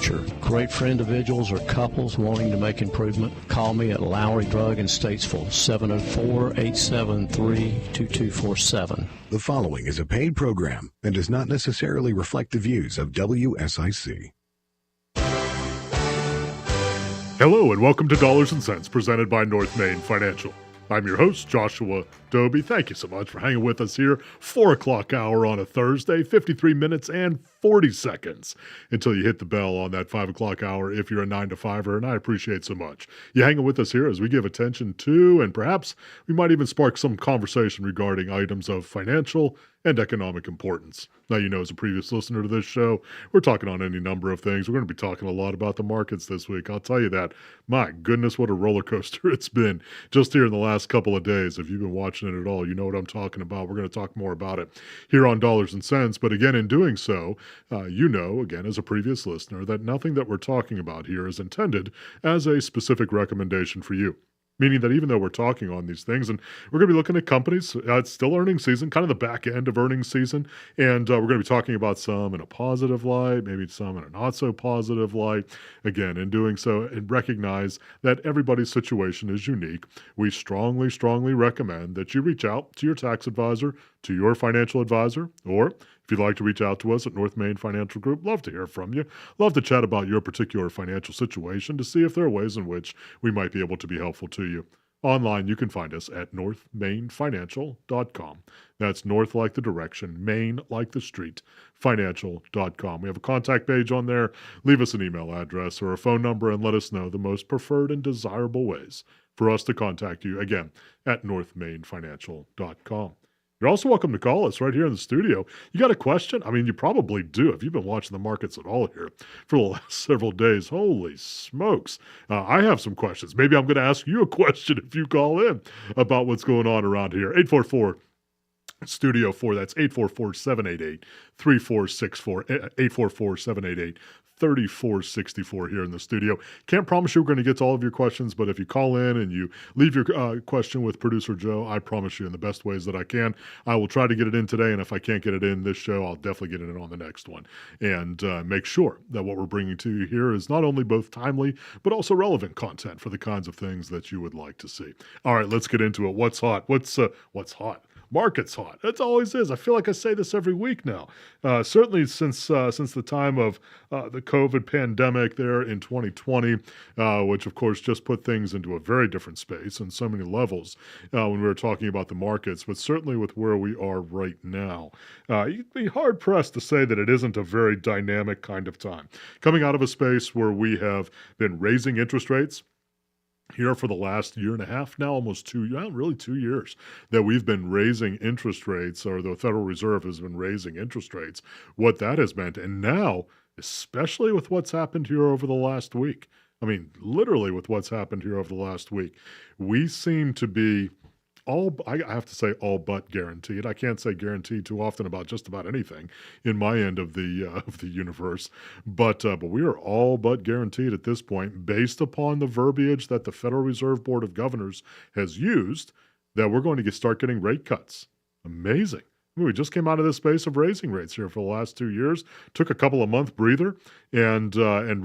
future. Great for individuals or couples wanting to make improvement. Call me at Lowry Drug in Statesville, 704-873-2247. The following is a paid program and does not necessarily reflect the views of WSIC. Hello and welcome to Dollars and Cents, presented by North Main Financial. I'm your host, Joshua Dobi. Thank you so much for hanging with us here. 4 o'clock hour on a Thursday, 53 minutes and 40 seconds until you hit the bell on that 5 o'clock hour if you're a 9 to 5er, and I appreciate so much you hanging with us here as we give attention to, and perhaps we might even spark some conversation regarding items of financial and economic importance. Now, you know, as a previous listener to this show, we're talking on any number of things. We're going to be talking a lot about the markets this week. I'll tell you that. My goodness, what a roller coaster it's been just here in the last couple of days. If you've been watching it at all, you know what I'm talking about. We're going to talk more about it here on Dollars and Cents. But again, in doing so, you know, again, as a previous listener, that nothing that we're talking about here is intended as a specific recommendation for you. Meaning that even though we're talking on these things, and we're going to be looking at companies, it's still earnings season, kind of the back end of earnings season, and we're going to be talking about some in a positive light, maybe some in a not so positive light. Again, in doing so, and recognize that everybody's situation is unique. We strongly, strongly recommend that you reach out to your tax advisor, to your financial advisor, or if you'd like to reach out to us at North Main Financial Group, love to hear from you. Love to chat about your particular financial situation to see if there are ways in which we might be able to be helpful to you. Online, you can find us at northmainfinancial.com. That's north like the direction, Main like the street, financial.com. We have a contact page on there. Leave us an email address or a phone number and let us know the most preferred and desirable ways for us to contact you, again, at northmainfinancial.com. You're also welcome to call us right here in the studio. You got a question? I mean, you probably do if you've been watching the markets at all here for the last several days. Holy smokes. I have some questions. Maybe I'm going to ask you a question if you call in about what's going on around here. 844 Studio 4, that's 844-788-3464, 844-788-3464 here in the studio. Can't promise you we're going to get to all of your questions, but if you call in and you leave your question with Producer Joe, I promise you in the best ways that I can, I will try to get it in today, and if I can't get it in this show, I'll definitely get it in on the next one, and make sure that what we're bringing to you here is not only both timely, but also relevant content for the kinds of things that you would like to see. All right, let's get into it. What's hot? What's hot? Market's hot. It always is. I feel like I say this every week now. Certainly since the time of the COVID pandemic there in 2020, which of course just put things into a very different space on so many levels when we were talking about the markets, but certainly with where we are right now. You'd be hard-pressed to say that it isn't a very dynamic kind of time. Coming out of a space where we have been raising interest rates, here for the last year and a half now, almost 2 years, that we've been raising interest rates, or the Federal Reserve has been raising interest rates, what that has meant. And now, especially with what's happened here over the last week, I mean, literally with what's happened here over the last week, we seem to be I have to say all but guaranteed. I can't say guaranteed too often about just about anything in my end of the universe, but we are all but guaranteed at this point, based upon the verbiage that the Federal Reserve Board of Governors has used, that we're going to start getting rate cuts. Amazing. I mean, we just came out of this space of raising rates here for the last 2 years, took a couple of month breather, and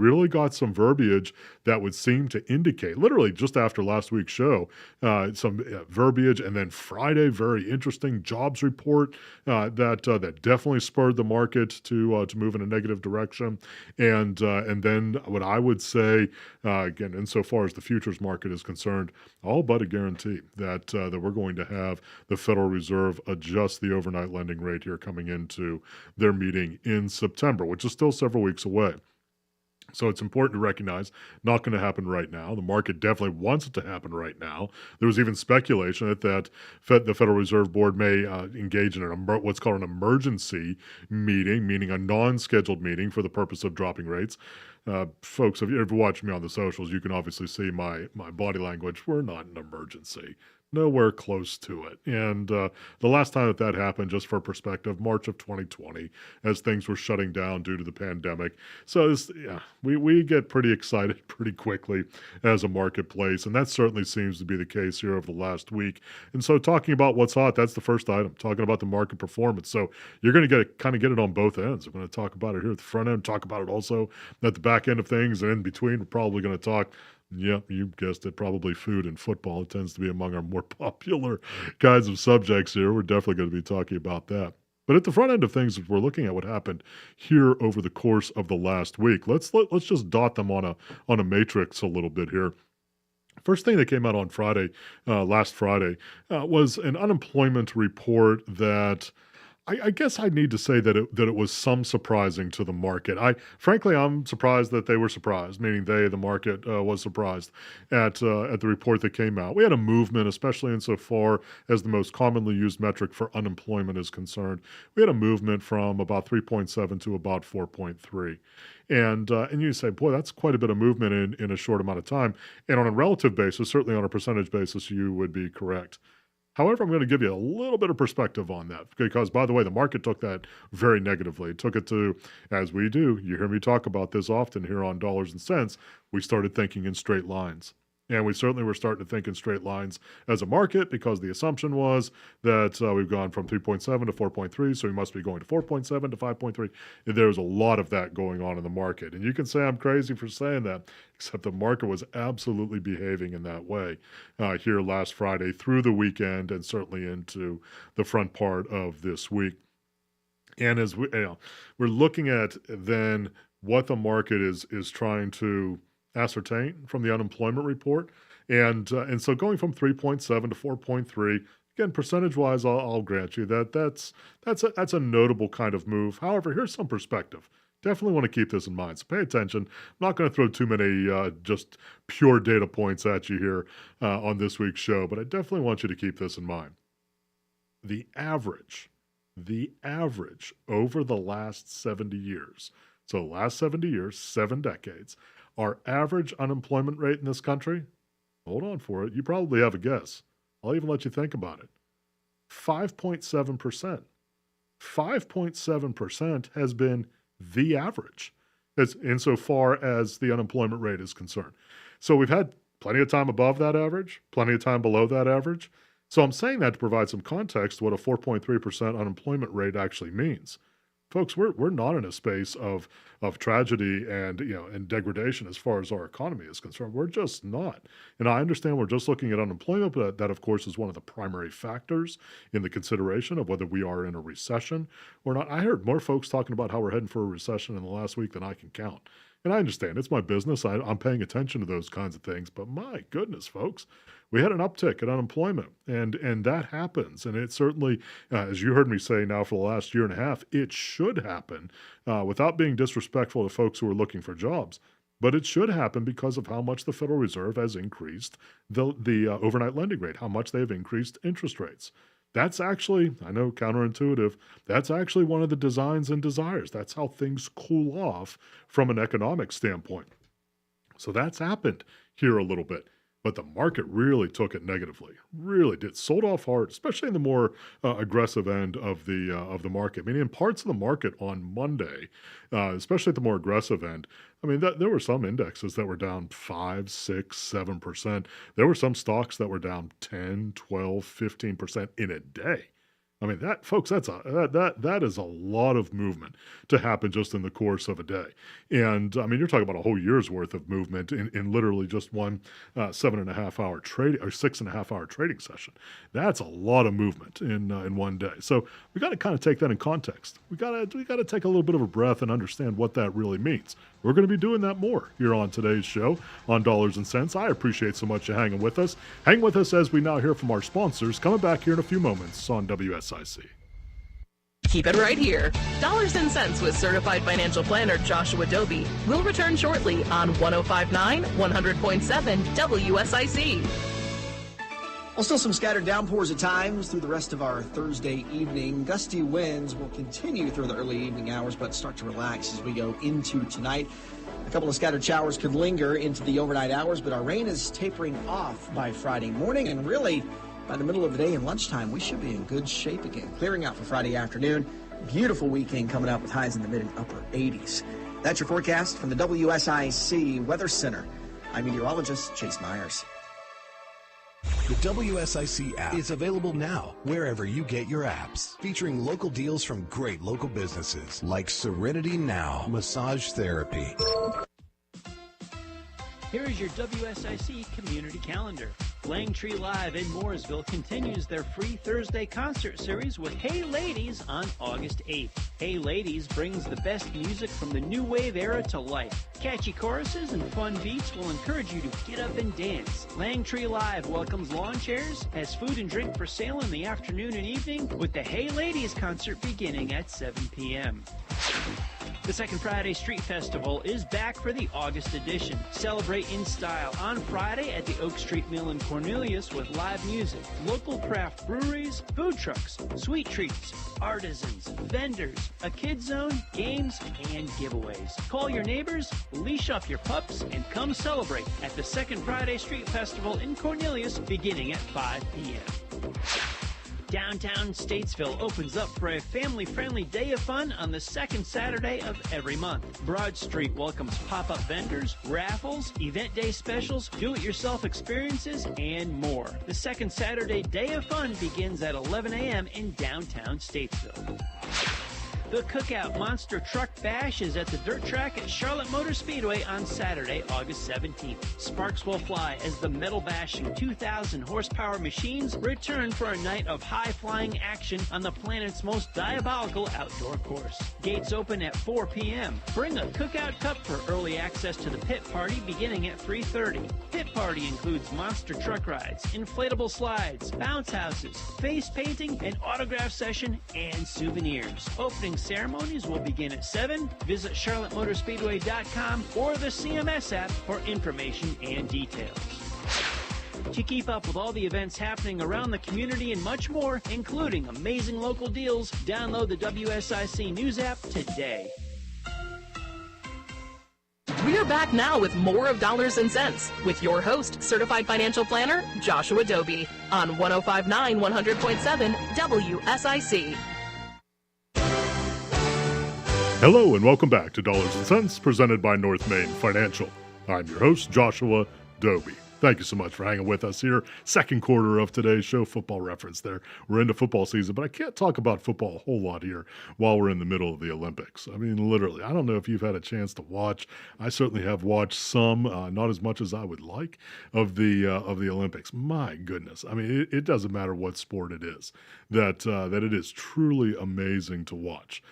really got some verbiage that would seem to indicate, literally just after last week's show, some verbiage, and then Friday, very interesting jobs report that definitely spurred the market to move in a negative direction, and then what I would say, again, insofar as the futures market is concerned, all but a guarantee that we're going to have the Federal Reserve adjust the overnight lending rate here coming into their meeting in September, which is still several weeks away. So it's important to recognize, not going to happen right now. The market definitely wants it to happen right now. There was even speculation that the Federal Reserve Board may engage in what's called an emergency meeting, meaning a non-scheduled meeting for the purpose of dropping rates. Folks, if you ever watched me on the socials, you can obviously see my body language. We're not an emergency. Nowhere close to it. And the last time that happened, just for perspective, March of 2020, as things were shutting down due to the pandemic. So we get pretty excited pretty quickly as a marketplace, and that certainly seems to be the case here over the last week. And so talking about what's hot, that's the first item, talking about the market performance. So you're going to get it on both ends. We're going to talk about it here at the front end, talk about it also at the back end of things, and in between, we're probably going to talk. Yep, you guessed it, probably food and football. It tends to be among our more popular kinds of subjects here. We're definitely going to be talking about that. But at the front end of things, if we're looking at what happened here over the course of the last week, let's just dot them on a matrix a little bit here. First thing that came out on last Friday, was an unemployment report that I guess I need to say that it was some surprising to the market. Frankly, I'm surprised that they were surprised, meaning the market, was surprised at the report that came out. We had a movement, especially insofar as the most commonly used metric for unemployment is concerned. We had a movement from about 3.7 to about 4.3. And you say, boy, that's quite a bit of movement in a short amount of time. And on a relative basis, certainly on a percentage basis, you would be correct. However, I'm going to give you a little bit of perspective on that because, by the way, the market took that very negatively. It took it to, as we do, you hear me talk about this often here on Dollars and Cents, we started thinking in straight lines. And we certainly were starting to think in straight lines as a market because the assumption was that we've gone from 3.7 to 4.3, so we must be going to 4.7 to 5.3. There's a lot of that going on in the market. And you can say I'm crazy for saying that, except the market was absolutely behaving in that way here last Friday through the weekend and certainly into the front part of this week. And as we're looking at then what the market is trying to ascertain from the unemployment report. And so going from 3.7 to 4.3, again, percentage-wise, I'll grant you that's a notable kind of move. However, here's some perspective. Definitely want to keep this in mind. So pay attention. I'm not going to throw too many just pure data points at you here on this week's show, but I definitely want you to keep this in mind. The average over the last 70 years, so the last 70 years, 7 decades, our average unemployment rate in this country, hold on for it, you probably have a guess. I'll even let you think about it. 5.7%. 5.7% has been the average insofar as the unemployment rate is concerned. So we've had plenty of time above that average, plenty of time below that average. So I'm saying that to provide some context to what a 4.3% unemployment rate actually means. Folks, we're not in a space of tragedy and degradation as far as our economy is concerned. We're just not. And I understand we're just looking at unemployment, but that of course is one of the primary factors in the consideration of whether we are in a recession or not. I heard more folks talking about how we're heading for a recession in the last week than I can count. And I understand it's my business. I'm paying attention to those kinds of things. But my goodness, folks, we had an uptick in unemployment, and that happens. And it certainly, as you heard me say now for the last year and a half, it should happen without being disrespectful to folks who are looking for jobs. But it should happen because of how much the Federal Reserve has increased the overnight lending rate, how much they've increased interest rates. That's actually, I know, counterintuitive. That's actually one of the designs and desires. That's how things cool off from an economic standpoint. So that's happened here a little bit. But the market really took it negatively, really did. Sold off hard, especially in the more aggressive end of the market. Meaning in parts of the market on Monday, especially at the more aggressive end, I mean, there were some indexes that were down 5, 6, 7%. There were some stocks that were down 10, 12, 15% in a day. I mean, that, folks, that is a lot of movement to happen just in the course of a day. And I mean, you're talking about a whole year's worth of movement in literally just one 7.5-hour trade or 6.5-hour trading session. That's a lot of movement in one day. So we got to kind of take that in context. We got to take a little bit of a breath and understand what that really means. We're going to be doing that more here on today's show on Dollars and Cents. I appreciate so much you hanging with us. Hang with us as we now hear from our sponsors. Coming back here in a few moments on WSIC. Keep it right here. Dollars and Cents with certified financial planner Joshua Dobi. We'll return shortly on 105.9, 100.7 WSIC. Well, still some scattered downpours at times through the rest of our Thursday evening. Gusty winds will continue through the early evening hours, but start to relax as we go into tonight. A couple of scattered showers could linger into the overnight hours, but our rain is tapering off by Friday morning, and really by the middle of the day and lunchtime, we should be in good shape again. Clearing out for Friday afternoon. Beautiful weekend coming up with highs in the mid and upper 80s. That's your forecast from the WSIC Weather Center. I'm meteorologist Chase Myers. The WSIC app is available now wherever you get your apps, featuring local deals from great local businesses like Serenity Now Massage Therapy. Here is your WSIC community calendar. Langtree Live in Mooresville continues their free Thursday concert series with Hey Ladies on August 8th. Hey Ladies brings the best music from the new wave era to life. Catchy choruses and fun beats will encourage you to get up and dance. Langtree Live welcomes lawn chairs, has food and drink for sale in the afternoon and evening, with the Hey Ladies concert beginning at 7 p.m. The Second Friday Street Festival is back for the August edition. Celebrate in style on Friday at the Oak Street Mill in Cornelius with live music, local craft breweries, food trucks, sweet treats, artisans, vendors, a kids zone, games, and giveaways. Call your neighbors, leash up your pups, and come celebrate at the Second Friday Street Festival in Cornelius beginning at 5 p.m. Downtown Statesville opens up for a family-friendly day of fun on the second Saturday of every month. Broad Street welcomes pop-up vendors, raffles, event day specials, do-it-yourself experiences, and more. The second Saturday day of fun begins at 11 a.m. in downtown Statesville. The Cookout Monster Truck Bash is at the dirt track at Charlotte Motor Speedway on Saturday, August 17th. Sparks will fly as the metal-bashing 2,000 horsepower machines return for a night of high-flying action on the planet's most diabolical outdoor course. Gates open at 4 p.m. Bring a Cookout Cup for early access to the pit party beginning at 3:30. Pit party includes monster truck rides, inflatable slides, bounce houses, face painting, an autograph session, and souvenirs. Opening ceremonies will begin at 7. Visit charlottemotorspeedway.com or the CMS app for information and details. To keep up with all the events happening around the community and much more, including amazing local deals, download the WSIC News app today. We're back now with more of Dollars and Cents with your host, certified financial planner Joshua Dobi on 105.9 100.7 WSIC. Hello and welcome back to Dollars and Cents, presented by North Main Financial. I'm your host, Joshua Dobi. Thank you so much for hanging with us here. Second quarter of today's show, football reference there. We're into football season, but I can't talk about football a whole lot here while we're in the middle of the Olympics. I mean, literally, I don't know if you've had a chance to watch. I certainly have watched some, not as much as I would like, of the Olympics. My goodness. I mean, it doesn't matter what sport it is, that it is truly amazing to watch.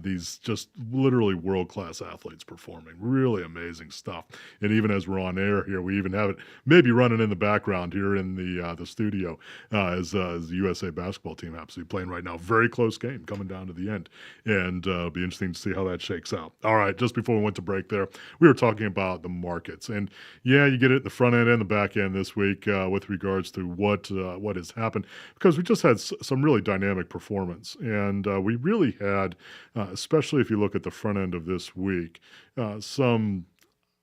These just literally world-class athletes performing. Really amazing stuff. And even as we're on air here, we even have it maybe running in the background here in the studio as the USA basketball team happens to be playing right now. Very close game coming down to the end. And it'll be interesting to see how that shakes out. All right, just before we went to break there, we were talking about the markets. And yeah, you get it at the front end and the back end this week with regards to what has happened, because we just had some really dynamic performance. And we really had especially if you look at the front end of this week, some,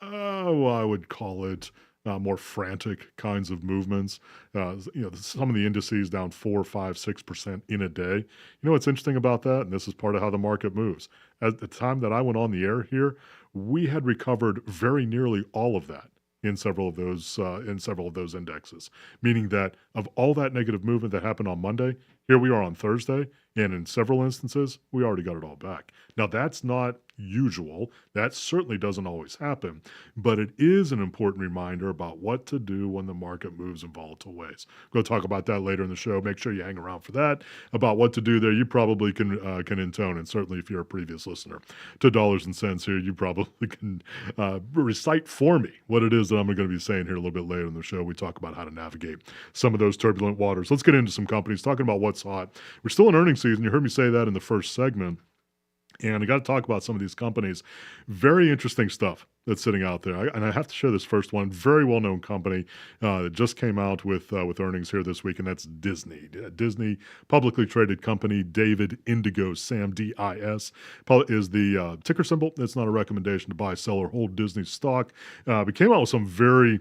I would call it more frantic kinds of movements. Some of the indices down 4, 5, 6% in a day. You know what's interesting about that? And this is part of how the market moves. At the time that I went on the air here, we had recovered very nearly all of that in several of those indexes, meaning that of all that negative movement that happened on Monday, here we are on Thursday, and in several instances, we already got it all back. Now, that's not usual. That certainly doesn't always happen, but it is an important reminder about what to do when the market moves in volatile ways. We'll talk about that later in the show. Make sure you hang around for that. About what to do there, you probably can intone, and certainly if you're a previous listener to Dollars and Cents here, you probably can recite for me what it is that I'm going to be saying here a little bit later in the show. We talk about how to navigate some of those turbulent waters. Let's get into some companies, talking about what's hot. We're still in earnings season. You heard me say that in the first segment. And I got to talk about some of these companies. Very interesting stuff that's sitting out there. And I have to share this first one. Very well-known company that just came out with earnings here this week, and that's Disney. Disney, publicly traded company, David Indigo Sam, DIS, is the ticker symbol. It's not a recommendation to buy, sell, or hold Disney stock. But came out with some very,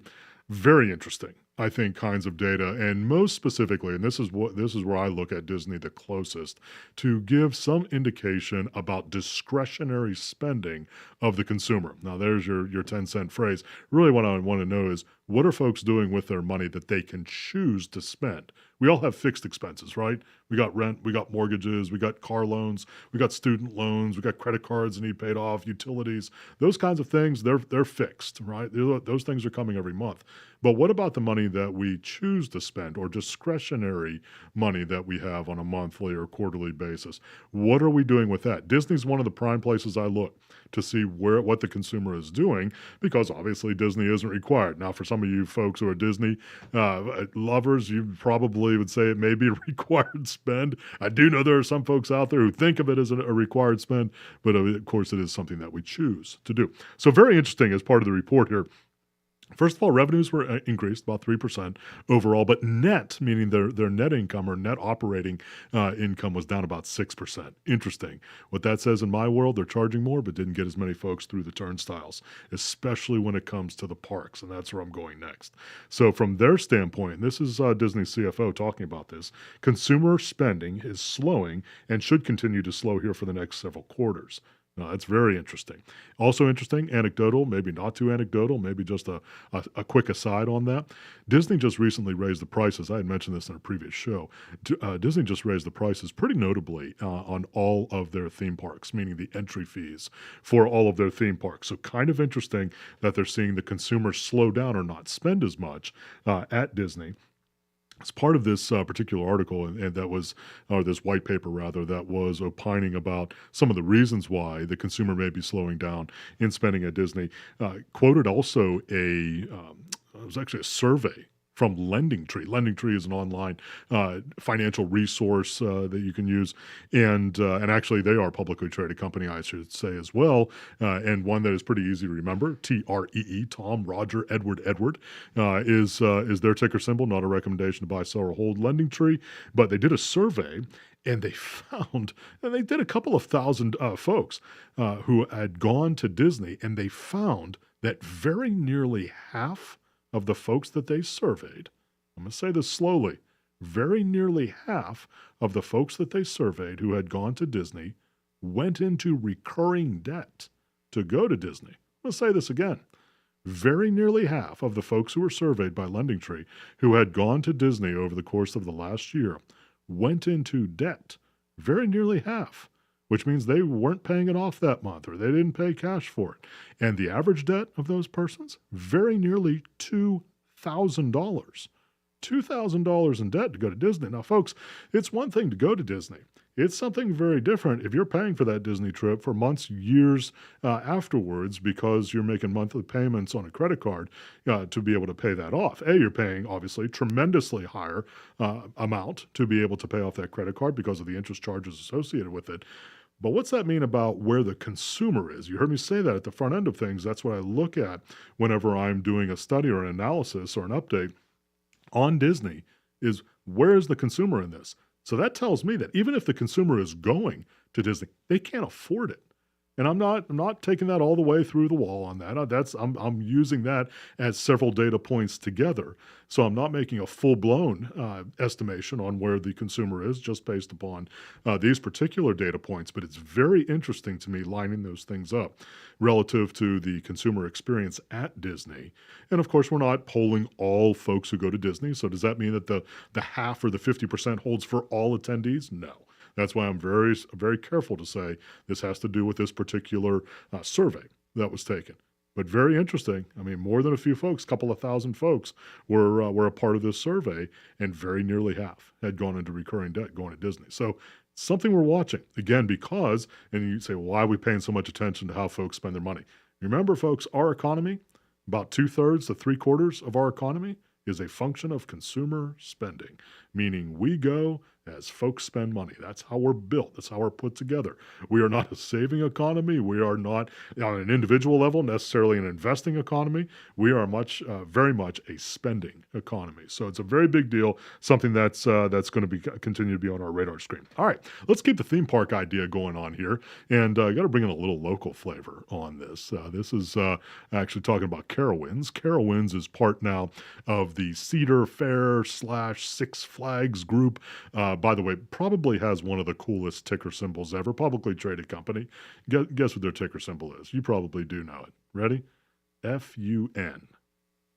very interesting I think, kinds of data, and most specifically, and this is where I look at Disney the closest, to give some indication about discretionary spending of the consumer. Now, there's your 10-cent phrase. Really, what I want to know is, what are folks doing with their money that they can choose to spend? We all have fixed expenses, right? We got rent, we got mortgages, we got car loans, we got student loans, we got credit cards that need paid off, utilities, those kinds of things. They're fixed, right? Those things are coming every month. But what about the money that we choose to spend, or discretionary money that we have on a monthly or quarterly basis? What are we doing with that? Disney's one of the prime places I look to see what the consumer is doing, because obviously Disney isn't required. Now, for some of you folks who are Disney lovers, you probably would say it may be a required spend. I do know there are some folks out there who think of it as a required spend, but of course it is something that we choose to do. So very interesting as part of the report here. First of all, revenues were increased about 3% overall, but net, meaning their net income or net operating income, was down about 6%. Interesting. What that says in my world, they're charging more, but didn't get as many folks through the turnstiles, especially when it comes to the parks, and that's where I'm going next. So from their standpoint, and this is Disney's CFO talking about this, consumer spending is slowing and should continue to slow here for the next several quarters. Now, that's very interesting. Also interesting, anecdotal, maybe not too anecdotal, maybe just a quick aside on that. Disney just recently raised the prices. I had mentioned this in a previous show. Disney just raised the prices pretty notably on all of their theme parks, meaning the entry fees for all of their theme parks. So kind of interesting that they're seeing the consumer slow down or not spend as much at Disney. As part of this particular article, and that was, or this white paper rather, that was opining about some of the reasons why the consumer may be slowing down in spending at Disney, quoted also it was actually a survey from LendingTree. LendingTree is an online financial resource that you can use, and actually they are a publicly traded company, I should say as well, and one that is pretty easy to remember. TREE, Tom, Roger, Edward, is their ticker symbol. Not a recommendation to buy, sell, or hold LendingTree, but they did a survey. And they found, and they did a couple of thousand folks who had gone to Disney, and they found that very nearly half of the folks that they surveyed, I'm going to say this slowly, very nearly half of the folks that they surveyed who had gone to Disney went into recurring debt to go to Disney. I'm going to say this again. Very nearly half of the folks who were surveyed by LendingTree who had gone to Disney over the course of the last year went into debt. Very nearly half, which means they weren't paying it off that month, or they didn't pay cash for it. And the average debt of those persons, very nearly $2,000. $2,000 in debt to go to Disney. Now, folks, it's one thing to go to Disney. It's something very different if you're paying for that Disney trip for months, years afterwards, because you're making monthly payments on a credit card to be able to pay that off. You're paying, obviously, tremendously higher amount to be able to pay off that credit card because of the interest charges associated with it. But what's that mean about where the consumer is? You heard me say that at the front end of things. That's what I look at whenever I'm doing a study or an analysis or an update on Disney, is where is the consumer in this? So that tells me that even if the consumer is going to Disney, they can't afford it. And I'm not taking that all the way through the wall on that. I'm using that as several data points together. So I'm not making a full-blown estimation on where the consumer is just based upon these particular data points. But it's very interesting to me lining those things up relative to the consumer experience at Disney. And of course, we're not polling all folks who go to Disney. So does that mean that the half or the 50% holds for all attendees? No. That's why I'm very, very careful to say this has to do with this particular survey that was taken. But very interesting. I mean, more than a few folks, a couple of thousand folks were a part of this survey, and very nearly half had gone into recurring debt going to Disney. So something we're watching, again, because, and you say, well, why are we paying so much attention to how folks spend their money? Remember, folks, our economy, about 2/3 to 3/4 of our economy is a function of consumer spending, meaning we go as folks spend money. That's how we're built. That's how we're put together. We are not a saving economy. We are not on an individual level necessarily an investing economy. We are very much a spending economy. So it's a very big deal. Something that's going to be continue to be on our radar screen. All right, let's keep the theme park idea going on here, and got to bring in a little local flavor on this. This is actually talking about Carowinds. Carowinds is part now of the Cedar Fair / Six Flags group. By the way, probably has one of the coolest ticker symbols ever. Publicly traded company. Guess what their ticker symbol is? You probably do know it. Ready? FUN.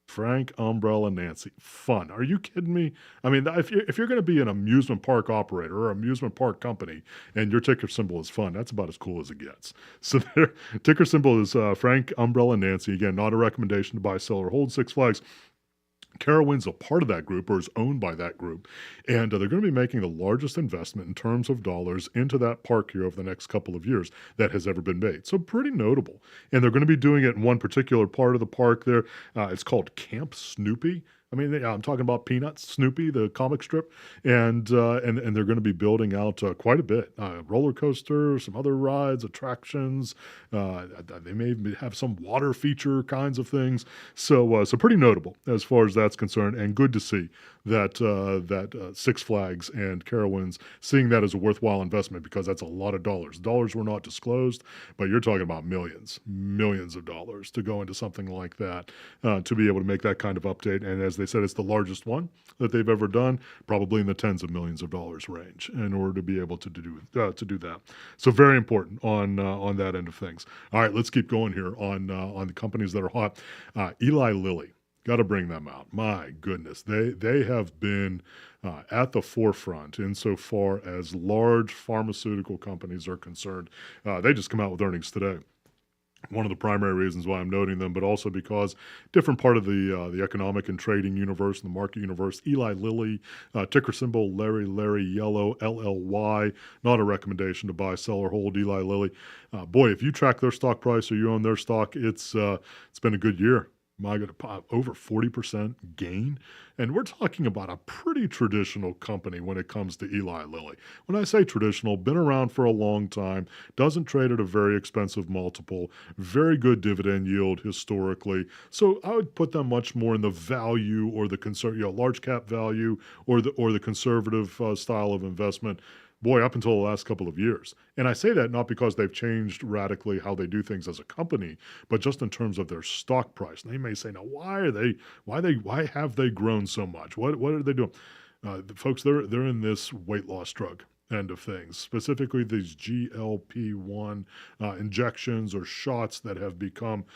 Frank Umbrella Nancy. Fun. Are you kidding me? I mean, if you're going to be an amusement park operator or amusement park company and your ticker symbol is fun, that's about as cool as it gets. So their ticker symbol is Frank Umbrella Nancy. Again, not a recommendation to buy, sell, or hold Six Flags. Carowinds a part of that group or is owned by that group, and they're going to be making the largest investment in terms of dollars into that park here over the next couple of years that has ever been made. So pretty notable. And they're going to be doing it in one particular part of the park there. It's called Camp Snoopy. I mean, I'm talking about Peanuts, Snoopy, the comic strip, and they're going to be building out quite a bit. Roller coaster, some other rides, attractions. They may have some water feature kinds of things. So pretty notable as far as that's concerned, and good to see that Six Flags and Carowinds seeing that as a worthwhile investment, because that's a lot of dollars. Dollars were not disclosed, but you're talking about millions of dollars to go into something like that, to be able to make that kind of update. And as they said, it's the largest one that they've ever done, probably in the tens of millions of dollars range, in order to be able to do that. So very important on that end of things. All right, let's keep going here on the companies that are hot. Eli Lilly. Got to bring them out. My goodness, they have been at the forefront insofar as large pharmaceutical companies are concerned. They just come out with earnings today. One of the primary reasons why I'm noting them, but also because different part of the economic and trading universe and the market universe. Eli Lilly, ticker symbol Larry Yellow, LLY. Not a recommendation to buy, sell, or hold Eli Lilly. Boy, if you track their stock price or you own their stock, it's been a good year. My God, over 40% gain. And we're talking about a pretty traditional company when it comes to Eli Lilly. When I say traditional, been around for a long time, doesn't trade at a very expensive multiple, very good dividend yield historically. So I would put them much more in the value or the large cap value or the conservative style of investment. Boy, up until the last couple of years. And I say that not because they've changed radically how they do things as a company, but just in terms of their stock price. And they may say, now, why have they grown so much? What are they doing? Folks, they're in this weight loss drug end of things, specifically these GLP-1 injections or shots that have become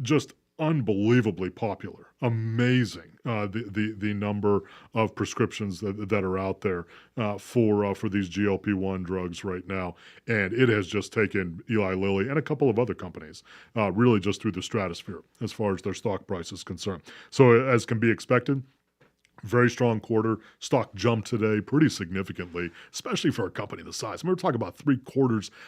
just unbelievably popular. Amazing, the number of prescriptions that are out there for these GLP-1 drugs right now, and it has just taken Eli Lilly and a couple of other companies really just through the stratosphere as far as their stock price is concerned. So as can be expected, very strong quarter. Stock jumped today pretty significantly, especially for a company the size. We're talking about $750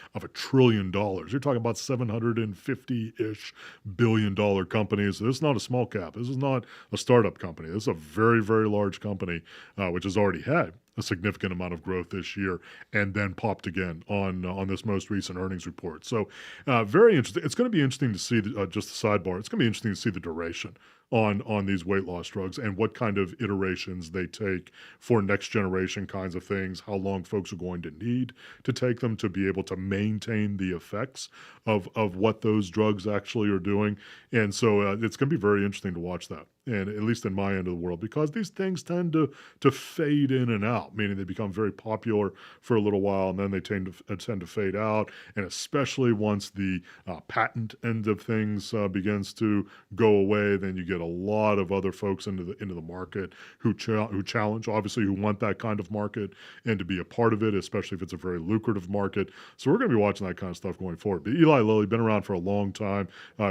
billion. You're talking about $750-ish billion companies. This is not a small cap. This is not a startup company. This is a very, very large company, which has already had a significant amount of growth this year and then popped again on this most recent earnings report. So very interesting. It's going to be interesting to see, just the sidebar, it's going to be interesting to see the duration on these weight loss drugs and what kind of iterations they take for next generation kinds of things, how long folks are going to need to take them to be able to maintain the effects of what those drugs actually are doing. And so it's going to be very interesting to watch that, and at least in my end of the world, because these things tend to fade in and out, meaning they become very popular for a little while and then they tend to fade out. And especially once the patent end of things begins to go away, then you get a lot of other folks into the market who challenge, obviously, who want that kind of market and to be a part of it, especially if it's a very lucrative market. So we're going to be watching that kind of stuff going forward. But Eli Lilly, been around for a long time,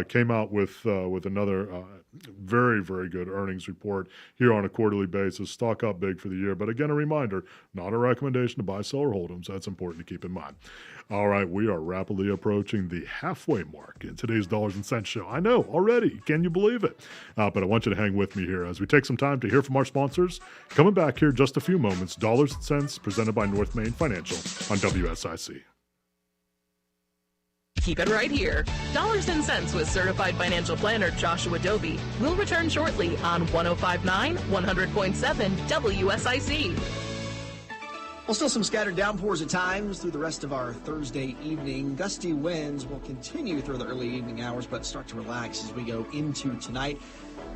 came out with another very, very very good earnings report here on a quarterly basis. Stock up big for the year. But again, a reminder, not a recommendation to buy, sell, or hold them. So that's important to keep in mind. All right, we are rapidly approaching the halfway mark in today's Dollars and Cents show. I know, already. Can you believe it? But I want you to hang with me here as we take some time to hear from our sponsors. Coming back here just a few moments, Dollars and Cents presented by North Main Financial on WSIC. Keep it right here. Dollars and Cents with certified financial planner Joshua Dobi will return shortly on 105.9, 100.7 WSIC. Well, still some scattered downpours at times through the rest of our Thursday evening. Gusty winds will continue through the early evening hours, but start to relax as we go into tonight.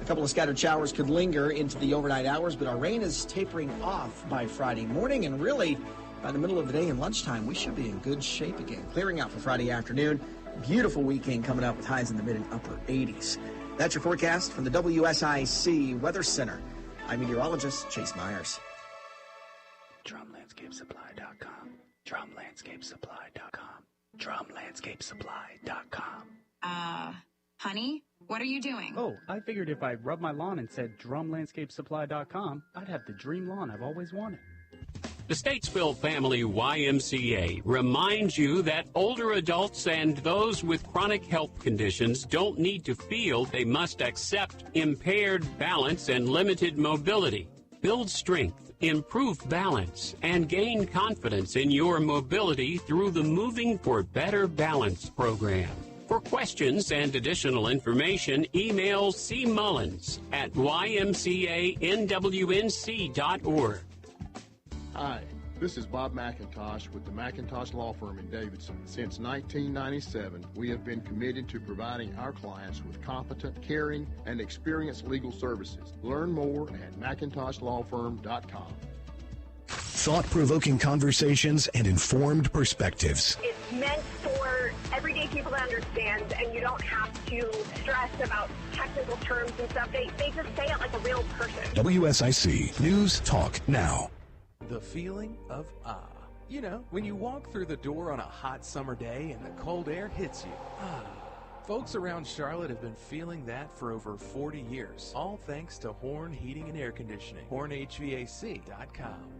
A couple of scattered showers could linger into the overnight hours, but our rain is tapering off by Friday morning, and really, by the middle of the day and lunchtime, we should be in good shape again. Clearing out for Friday afternoon. Beautiful weekend coming up with highs in the mid and upper 80s. That's your forecast from the WSIC Weather Center. I'm meteorologist Chase Myers. DrumLandscapeSupply.com. DrumLandscapeSupply.com. DrumLandscapeSupply.com. Honey, what are you doing? Oh, I figured if I rubbed my lawn and said DrumLandscapeSupply.com, I'd have the dream lawn I've always wanted. The Statesville Family YMCA reminds you that older adults and those with chronic health conditions don't need to feel they must accept impaired balance and limited mobility. Build strength, improve balance, and gain confidence in your mobility through the Moving for Better Balance program. For questions and additional information, email C. Mullins at ymcanwnc.org. Hi, this is Bob McIntosh with the McIntosh Law Firm in Davidson. Since 1997, we have been committed to providing our clients with competent, caring, and experienced legal services. Learn more at McIntoshLawFirm.com. Thought-provoking conversations and informed perspectives. It's meant for everyday people to understand, and you don't have to stress about technical terms and stuff. They just say it like a real person. WSIC News Talk Now. The feeling of awe. You know, when you walk through the door on a hot summer day and the cold air hits you. Ah. Folks around Charlotte have been feeling that for over 40 years, all thanks to Horn Heating and Air Conditioning. HornHVAC.com.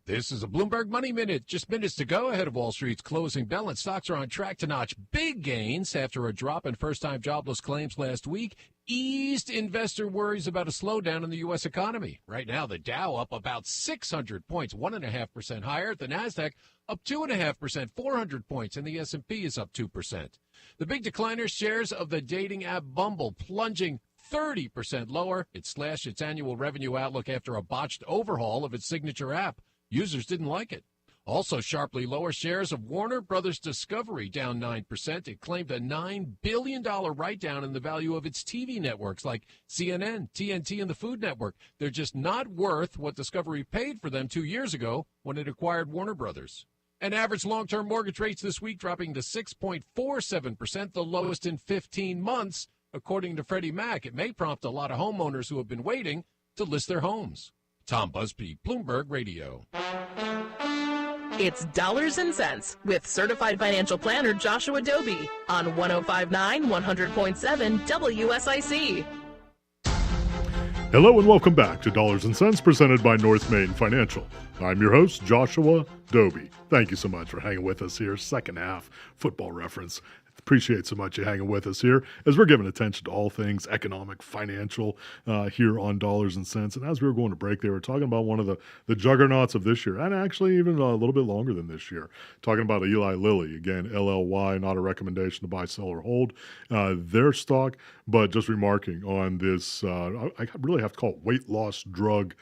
This is a Bloomberg Money Minute. Just minutes to go ahead of Wall Street's closing bell, and stocks are on track to notch big gains after a drop in first-time jobless claims last week eased investor worries about a slowdown in the U.S. economy. Right now, the Dow up about 600 points, 1.5% higher. The Nasdaq up 2.5%, 400 points, and the S&P is up 2%. The big decliners, shares of the dating app Bumble plunging 30% lower. It slashed its annual revenue outlook after a botched overhaul of its signature app. Users didn't like it. Also sharply lower, shares of Warner Brothers Discovery down 9%. It claimed a $9 billion write-down in the value of its TV networks like CNN, TNT, and the Food Network. They're just not worth what Discovery paid for them 2 years ago when it acquired Warner Brothers. And average long-term mortgage rates this week dropping to 6.47%, the lowest in 15 months, according to Freddie Mac. It may prompt a lot of homeowners who have been waiting to list their homes. Tom Busby, Bloomberg Radio. It's Dollars and Cents with certified financial planner Joshua Dobi on 105.9, 100.7 WSIC. Hello and welcome back to Dollars and Cents presented by North Main Financial. I'm your host, Joshua Dobi. Thank you so much for hanging with us here. Second half football reference. Appreciate so much you hanging with us here as we're giving attention to all things economic, financial here on Dollars and Cents. And as we were going to break, they were talking about one of the juggernauts of this year, and actually even a little bit longer than this year. Talking about Eli Lilly, again, LLY, not a recommendation to buy, sell, or hold their stock, but just remarking on this, I really have to call it weight loss drug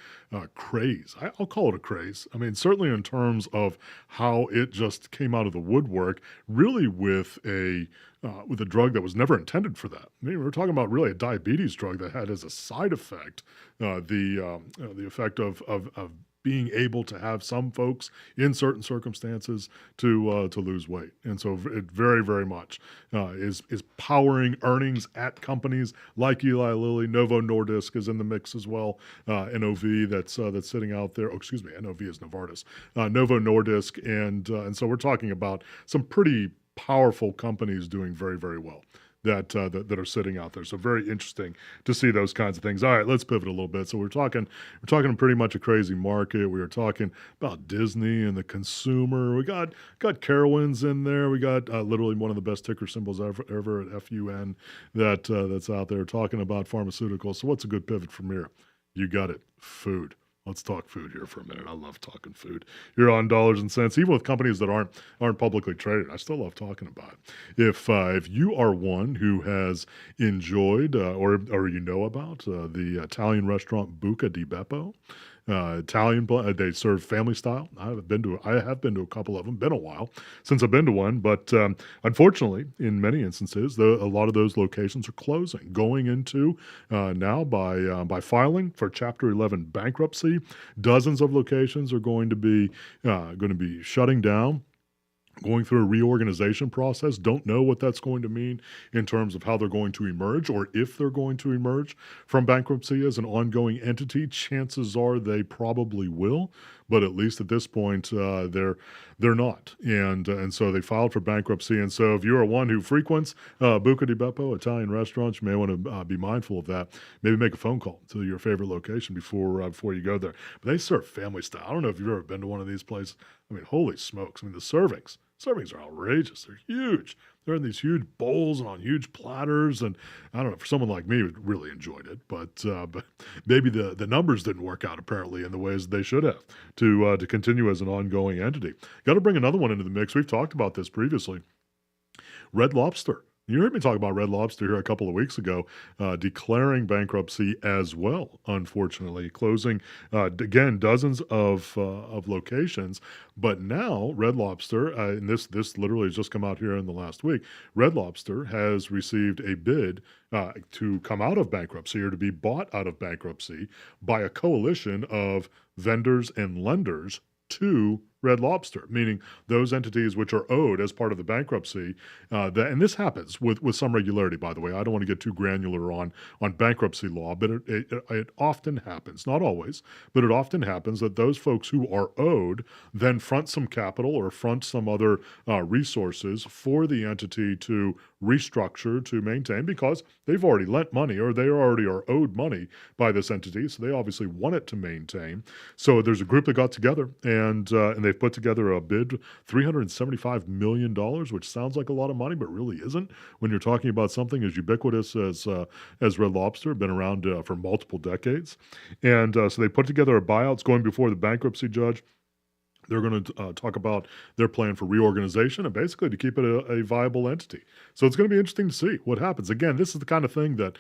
craze. I'll call it a craze. I mean, certainly in terms of how it just came out of the woodwork, really with a drug that was never intended for that. I mean, we're talking about really a diabetes drug that had as a side effect the effect of being able to have some folks in certain circumstances to lose weight. And so it very, very much is powering earnings at companies like Eli Lilly. Novo Nordisk is in the mix as well. NOV that's sitting out there. Oh, excuse me, NOV is Novartis. Novo Nordisk. And so we're talking about some pretty powerful companies doing very, very well. that are sitting out there. So very interesting to see those kinds of things. All right, let's pivot a little bit. So we're talking pretty much a crazy market. We were talking about Disney and the consumer. We got Carowinds in there. We got literally one of the best ticker symbols ever at FUN that's out there, talking about pharmaceuticals. So what's a good pivot from here? You got it, food. Let's talk food here for a minute. I love talking food. You're on Dollars and Cents, even with companies that aren't publicly traded. I still love talking about it. If you are one who has enjoyed or you know about the Italian restaurant Buca di Beppo, they serve family style. I have been to a couple of them. Been a while since I've been to one, but unfortunately, in many instances, a lot of those locations are closing, going into now by filing for Chapter 11 bankruptcy. Dozens of locations are going to be shutting down, going through a reorganization process. Don't know what that's going to mean in terms of how they're going to emerge, or if they're going to emerge from bankruptcy as an ongoing entity. Chances are they probably will, but at least at this point, they're not. And so they filed for bankruptcy. And so if you're one who frequents Buca di Beppo, Italian restaurants, you may want to be mindful of that. Maybe make a phone call to your favorite location before you go there. But they serve family style. I don't know if you've ever been to one of these places. I mean, holy smokes. I mean, the servings are outrageous. They're huge. They're in these huge bowls and on huge platters. And I don't know, for someone like me who really enjoyed it, but maybe the numbers didn't work out apparently in the ways they should have to continue as an ongoing entity. Got to bring another one into the mix. We've talked about this previously. Red Lobster. You heard me talk about Red Lobster here a couple of weeks ago, declaring bankruptcy as well, unfortunately, closing, again, dozens of locations. But now Red Lobster, and this literally has just come out here in the last week, Red Lobster has received a bid to come out of bankruptcy, or to be bought out of bankruptcy, by a coalition of vendors and lenders to Red Lobster, meaning those entities which are owed as part of the bankruptcy. And this happens with some regularity, by the way. I don't want to get too granular on bankruptcy law, but it often happens, not always, but it often happens that those folks who are owed then front some capital or front some other resources for the entity to restructure, to maintain, because they've already lent money, or they already are owed money by this entity, so they obviously want it to maintain. So there's a group that got together, and they've put together a bid, $375 million, which sounds like a lot of money, but really isn't when you're talking about something as ubiquitous as Red Lobster, been around for multiple decades. And so they put together a buyout. It's going before the bankruptcy judge. They're going to talk about their plan for reorganization and basically to keep it a viable entity. So it's going to be interesting to see what happens. Again, this is the kind of thing that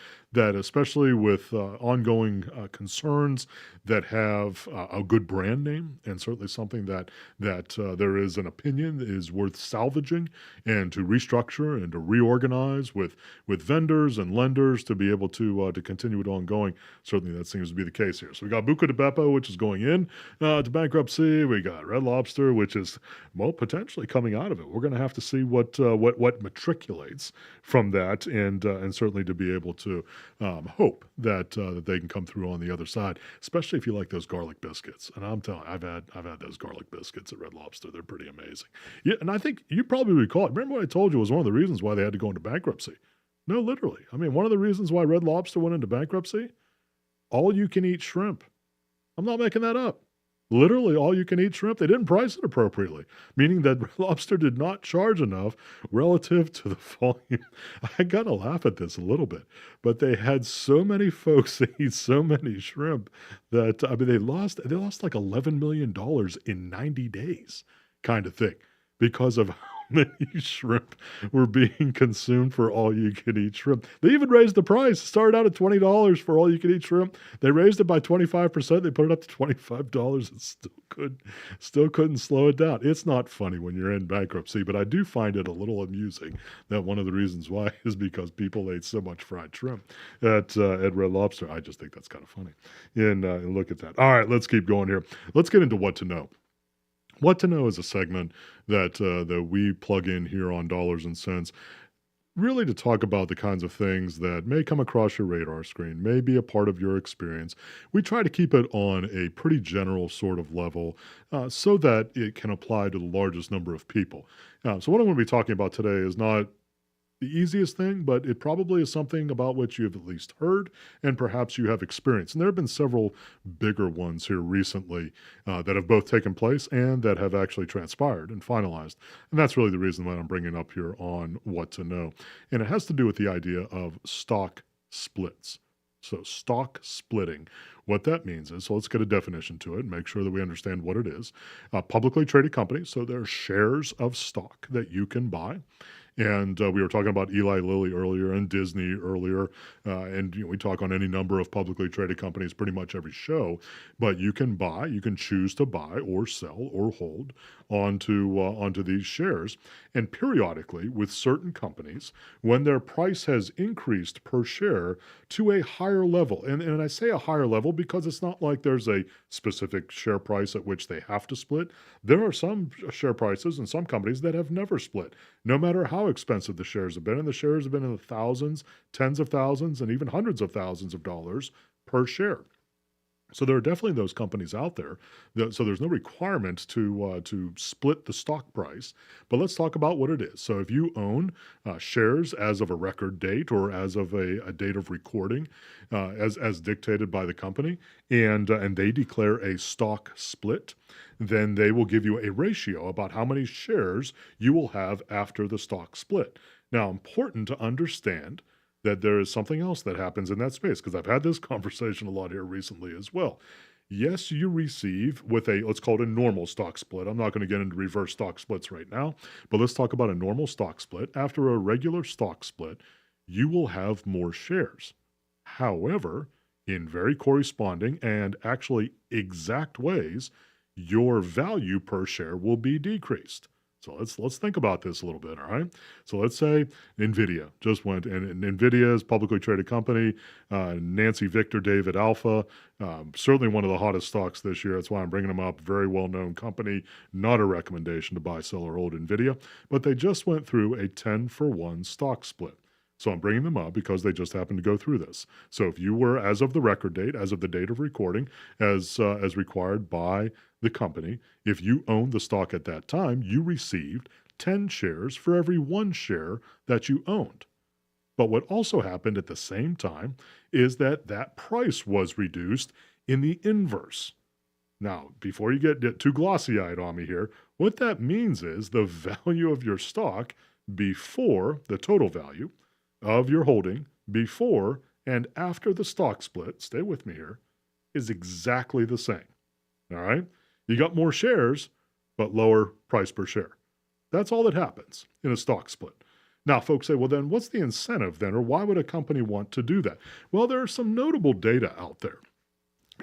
especially with ongoing concerns that have a good brand name, and certainly something that there is an opinion is worth salvaging and to restructure and to reorganize with vendors and lenders to be able to continue it ongoing. Certainly that seems to be the case here. So we got Buca di Beppo, which is going in to bankruptcy. We got Red Lobster, which is potentially coming out of it. We're going to have to see what matriculates from that, and certainly to be able to hope that they can come through on the other side, especially if you like those garlic biscuits. And I'm telling you, I've had those garlic biscuits at Red Lobster. They're pretty amazing. Yeah, and I think you probably recall it. Remember what I told you was one of the reasons why they had to go into bankruptcy? No, literally. I mean, one of the reasons why Red Lobster went into bankruptcy, all you can eat shrimp. I'm not making that up. Literally all you can eat shrimp. They didn't price it appropriately, meaning that Red Lobster did not charge enough relative to the volume. I got to laugh at this a little bit, but they had so many folks that eat so many shrimp that, I mean, they lost like $11 million in 90 days kind of thing because of how many shrimp were being consumed for all-you-can-eat shrimp. They even raised the price. It started out at $20 for all-you-can-eat shrimp. They raised it by 25%. They put it up to $25 and still couldn't slow it down. It's not funny when you're in bankruptcy, but I do find it a little amusing that one of the reasons why is because people ate so much fried shrimp at Red Lobster. I just think that's kind of funny. And look at that. All right, let's keep going here. Let's get into what to know. What to Know is a segment that we plug in here on Dollars and Cents, really to talk about the kinds of things that may come across your radar screen, may be a part of your experience. We try to keep it on a pretty general sort of level so that it can apply to the largest number of people. So what I'm going to be talking about today is not the easiest thing, but it probably is something about which you have at least heard and perhaps you have experience. And there have been several bigger ones here recently that have both taken place and that have actually transpired and finalized. And that's really the reason why I'm bringing up here on what to know. And it has to do with the idea of stock splits. So stock splitting, what that means is, so let's get a definition to it and make sure that we understand what it is. Publicly traded companies, so there are shares of stock that you can buy. And we were talking about Eli Lilly earlier and Disney earlier. And we talk on any number of publicly traded companies pretty much every show. But you can choose to buy or sell or hold onto these shares. And periodically, with certain companies, when their price has increased per share to a higher level, and I say a higher level because it's not like there's a specific share price at which they have to split. There are some share prices in some companies that have never split, no matter how expensive the shares have been. And the shares have been in the thousands, tens of thousands, and even hundreds of thousands of dollars per share. So there are definitely those companies out there. So there's no requirement to split the stock price. But let's talk about what it is. So if you own shares as of a record date or as of a date of recording, as dictated by the company, and they declare a stock split, then they will give you a ratio about how many shares you will have after the stock split. Now, important to understand that there is something else that happens in that space, because I've had this conversation a lot here recently as well. Yes, you receive with let's call it a normal stock split. I'm not going to get into reverse stock splits right now, but let's talk about a normal stock split. After a regular stock split, you will have more shares. However, in very corresponding and actually exact ways, your value per share will be decreased. So let's think about this a little bit, all right? So let's say NVIDIA just went, and NVIDIA is a publicly traded company. Nancy Victor, David Alpha, certainly one of the hottest stocks this year. That's why I'm bringing them up. Very well-known company, not a recommendation to buy, sell, or hold NVIDIA. But they just went through a 10-for-1 stock split. So I'm bringing them up because they just happened to go through this. So if you were, as of the record date, as of the date of recording, as required by the company, if you owned the stock at that time, you received 10 shares for every 1 share that you owned. But what also happened at the same time is that price was reduced in the inverse. Now, before you get too glossy-eyed on me here, what that means is the value of your stock before the total value of your holding before and after the stock split, stay with me here, is exactly the same. All right? You got more shares, but lower price per share. That's all that happens in a stock split. Now, folks say, well, then what's the incentive then, or why would a company want to do that? Well, there are some notable data out there.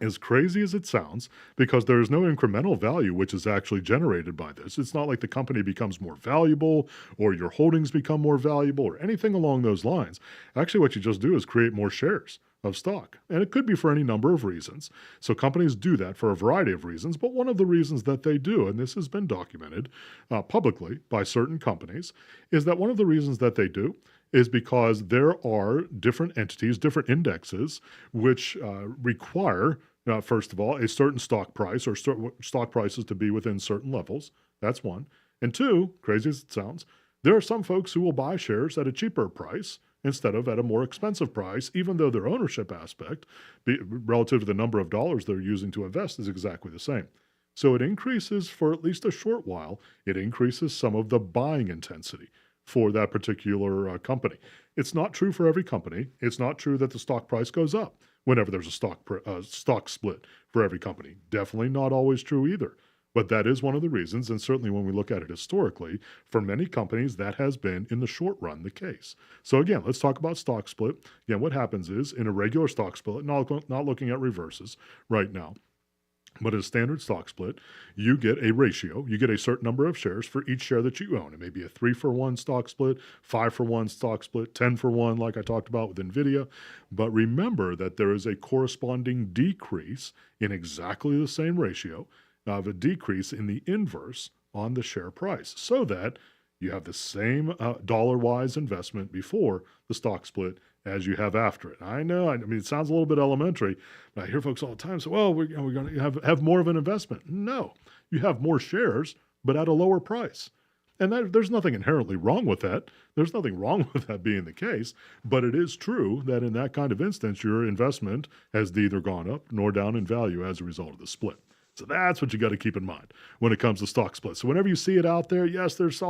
As crazy as it sounds, because there is no incremental value which is actually generated by this. It's not like the company becomes more valuable or your holdings become more valuable or anything along those lines. Actually, what you just do is create more shares of stock. And it could be for any number of reasons. So companies do that for a variety of reasons, but one of the reasons that they do, and this has been documented publicly by certain companies, is that one of the reasons that they do is because there are different entities, different indexes, which require, first of all, a certain stock price or stock prices to be within certain levels. That's one. And two, crazy as it sounds, there are some folks who will buy shares at a cheaper price instead of at a more expensive price, even though their ownership aspect, relative to the number of dollars they're using to invest, is exactly the same. So it increases, for at least a short while, it increases some of the buying intensity for that particular company. It's not true for every company. It's not true that the stock price goes up whenever there's a stock split for every company. Definitely not always true either. But that is one of the reasons, and certainly when we look at it historically, for many companies, that has been, in the short run, the case. So again, let's talk about stock split. Again, what happens is, in a regular stock split, not looking at reverses right now, but a standard stock split, you get a ratio. You get a certain number of shares for each share that you own. It may be a 3-for-1 stock split, 5-for-1 stock split, 10-for-1, like I talked about with NVIDIA. But remember that there is a corresponding decrease in exactly the same ratio of a decrease in the inverse on the share price, so that you have the same dollar-wise investment before the stock split as you have after it. I know, I mean, it sounds a little bit elementary, but I hear folks all the time say, well, we're going to have more of an investment. No, you have more shares, but at a lower price. And there's nothing inherently wrong with that. There's nothing wrong with that being the case. But it is true that in that kind of instance, your investment has neither gone up nor down in value as a result of the split. So that's what you got to keep in mind when it comes to stock splits. So whenever you see it out there, yes, there's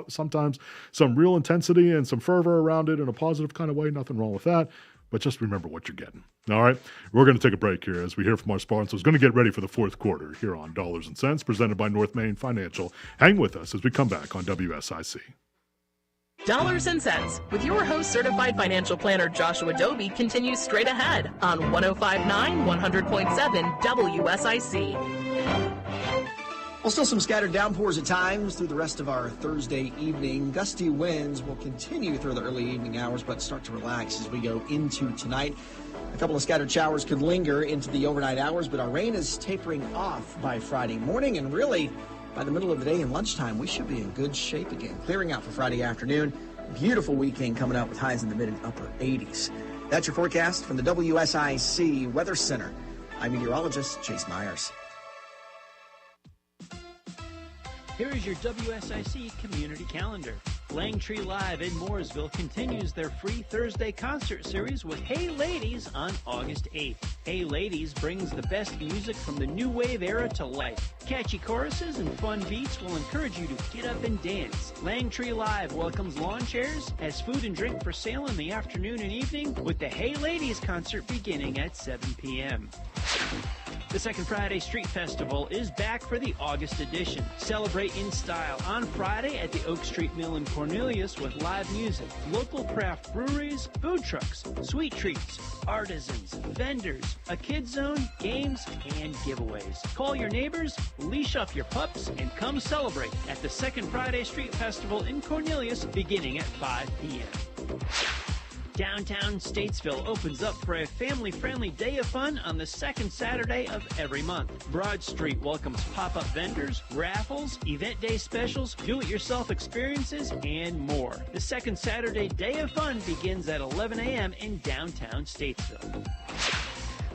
sometimes some real intensity and some fervor around it in a positive kind of way. Nothing wrong with that. But just remember what you're getting. All right, we're going to take a break here as we hear from our sponsors. Going to get ready for the fourth quarter here on Dollars and Cents, presented by North Main Financial. Hang with us as we come back on WSIC. Dollars and Cents with your host, certified financial planner Joshua Dobi, continues straight ahead on 105.9, 100.7 WSIC. Well, still some scattered downpours at times through the rest of our Thursday evening. Gusty winds will continue through the early evening hours, but start to relax as we go into tonight. A couple of scattered showers could linger into the overnight hours, but our rain is tapering off by Friday morning, and really, by the middle of the day and lunchtime, we should be in good shape again. Clearing out for Friday afternoon. Beautiful weekend coming up with highs in the mid and upper 80s. That's your forecast from the WSIC Weather Center. I'm meteorologist Chase Myers. Here is your WSIC community calendar. Langtree Live in Mooresville continues their free Thursday concert series with Hey Ladies on August 8th. Hey Ladies brings the best music from the new wave era to life. Catchy choruses and fun beats will encourage you to get up and dance. Langtree Live welcomes lawn chairs, has food and drink for sale in the afternoon and evening, with the Hey Ladies concert beginning at 7 p.m. The Second Friday Street Festival is back for the August edition. Celebrate in style on Friday at the Oak Street Mill in Cornelius with live music, local craft breweries, food trucks, sweet treats, artisans, vendors, a kids zone, games, and giveaways. Call your neighbors, leash up your pups, and come celebrate at the Second Friday Street Festival in Cornelius beginning at 5 p.m. Downtown Statesville opens up for a family-friendly day of fun on the second Saturday of every month. Broad Street welcomes pop-up vendors, raffles, event day specials, do-it-yourself experiences, and more. The second Saturday day of fun begins at 11 a.m. in downtown Statesville.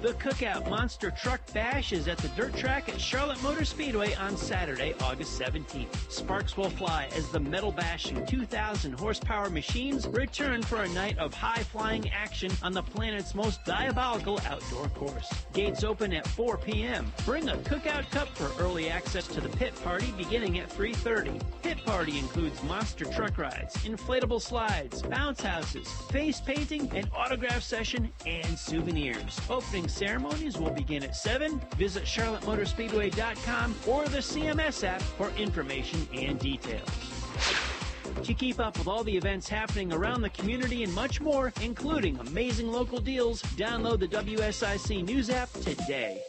The Cookout Monster Truck Bash is at the dirt track at Charlotte Motor Speedway on Saturday, August 17th. Sparks will fly as the metal-bashing 2,000 horsepower machines return for a night of high-flying action on the planet's most diabolical outdoor course. Gates open at 4 p.m. Bring a Cookout Cup for early access to the pit party beginning at 3:30. Pit party includes monster truck rides, inflatable slides, bounce houses, face painting, an autograph session, and souvenirs. Opening ceremonies will begin at 7. Visit charlottemotorspeedway.com or the CMS app for information and details. To keep up with all the events happening around the community and much more, including amazing local deals, download the WSIC News app today.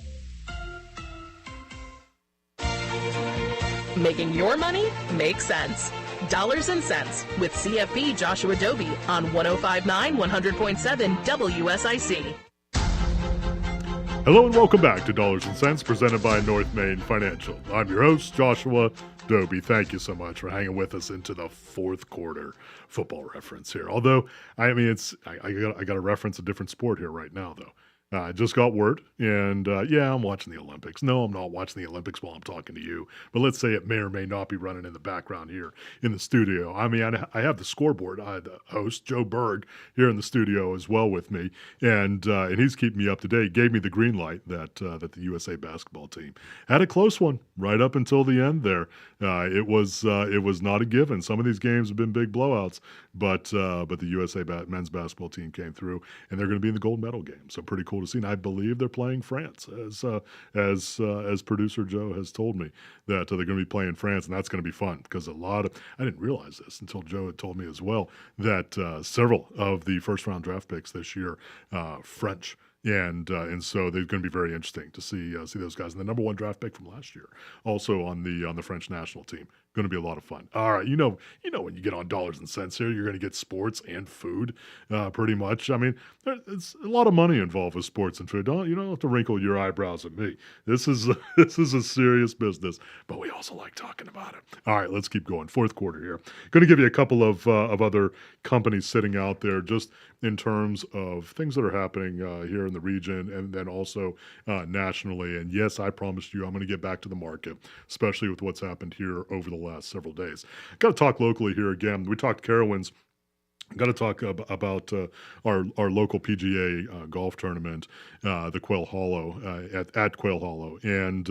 Making your money make sense. Dollars and Cents with CFP Joshua Dobi on 105.9, 100.7 WSIC. Hello and welcome back to Dollars and Cents, presented by North Main Financial. I'm your host, Joshua Dobi. Thank you so much for hanging with us into the fourth quarter football reference here. Although, I mean, I got to reference a different sport here right now, though. I just got word, and yeah, I'm watching the Olympics. No, I'm not watching the Olympics while I'm talking to you, but let's say it may or may not be running in the background here in the studio. I mean, I have the scoreboard. I have the host, Joe Berg, here in the studio as well with me, and he's keeping me up to date. Gave me the green light that the USA basketball team had a close one right up until the end there. It was not a given. Some of these games have been big blowouts, but the USA men's basketball team came through, and they're going to be in the gold medal game. So pretty cool to see. And I believe they're playing France, as producer Joe has told me that they're going to be playing France, and that's going to be fun because I didn't realize this until Joe had told me as well that several of the first round draft picks this year French. And so they're going to be very interesting to see those guys. And the number one draft pick from last year, also on the French national team, going to be a lot of fun. All right, you know when you get on Dollars and Cents here, you're going to get sports and food, pretty much. I mean, it's a lot of money involved with sports and food. You don't have to wrinkle your eyebrows at me. This is a serious business, but we also like talking about it. All right, let's keep going. Fourth quarter here. Going to give you a couple of other companies sitting out there just in terms of things that are happening here in the region and then also nationally. And yes, I promised you I'm going to get back to the market, especially with what's happened here over the last several days. Got to talk locally here again. We talked Carowinds. Got to talk about our local PGA golf tournament, the Quail Hollow at Quail Hollow, and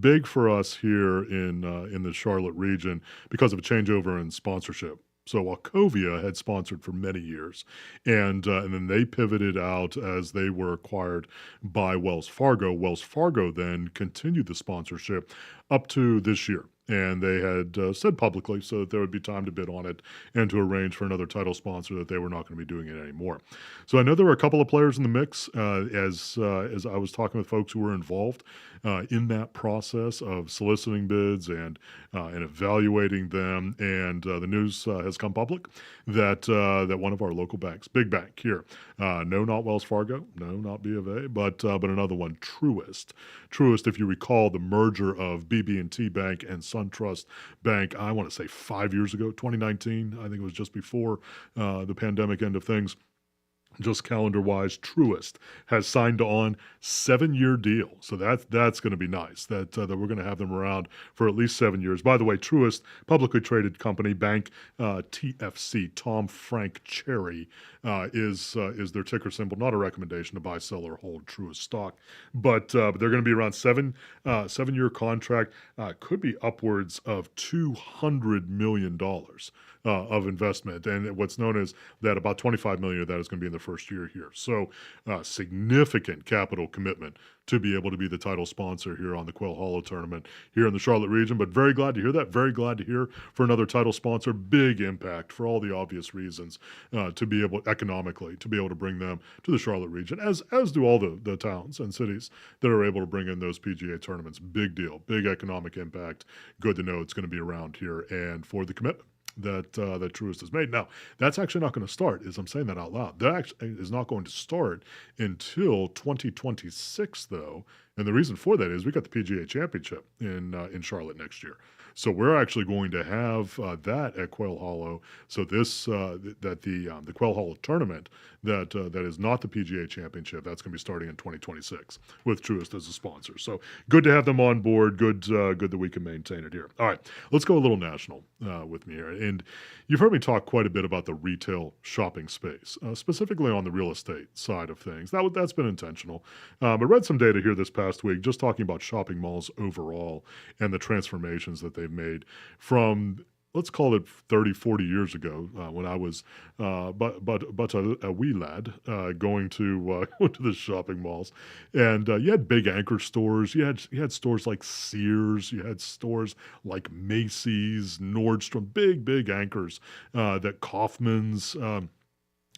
big for us here in the Charlotte region because of a changeover in sponsorship. So Wachovia had sponsored for many years, and then they pivoted out as they were acquired by Wells Fargo. Wells Fargo then continued the sponsorship up to this year. And they had said publicly so that there would be time to bid on it and to arrange for another title sponsor that they were not going to be doing it anymore. So I know there were a couple of players in the mix as I was talking with folks who were involved in that process of soliciting bids and evaluating them. And the news has come public that one of our local banks, big bank here, no, not Wells Fargo, no, not B of A, but another one, Truist. Truist, if you recall, the merger of BB&T Bank and SunTrust Bank, I want to say 5 years ago, 2019. I think it was just before the pandemic end of things. Just calendar-wise, Truist has signed on 7-year deal. So that's going to be nice that we're going to have them around for at least 7 years. By the way, Truist, publicly traded company, bank, TFC, Tom Frank Cherry, is their ticker symbol. Not a recommendation to buy, sell, or hold Truist stock, but they're going to be around 7-year contract. Could be upwards of $200 million of investment, and what's known as that about 25 million of that is going to be in the first year here. So significant capital commitment to be able to be the title sponsor here on the Quail Hollow tournament here in the Charlotte region. But very glad to hear that. Very glad to hear for another title sponsor. Big impact for all the obvious reasons to be able economically to be able to bring them to the Charlotte region, as do all the towns and cities that are able to bring in those PGA tournaments. Big deal, big economic impact. Good to know it's going to be around here, and for the commitment that Truist has made. Now, that's actually not going to start, as I'm saying that out loud. That actually is not going to start until 2026, though. And the reason for that is we got the PGA Championship in Charlotte next year. So we're actually going to have that at Quail Hollow. So this the Quail Hollow tournament that is not the PGA Championship, that's going to be starting in 2026 with Truist as a sponsor. So good to have them on board. Good that we can maintain it here. All right, let's go a little national with me here. And you've heard me talk quite a bit about the retail shopping space, specifically on the real estate side of things. That's been intentional. I read some data here this past week just talking about shopping malls overall and the transformations that they've made from, let's call it 30, 40 years ago when I was but a wee lad going to the shopping malls. And you had big anchor stores. You had stores like Sears. You had stores like Macy's, Nordstrom, big anchors that Kaufman's,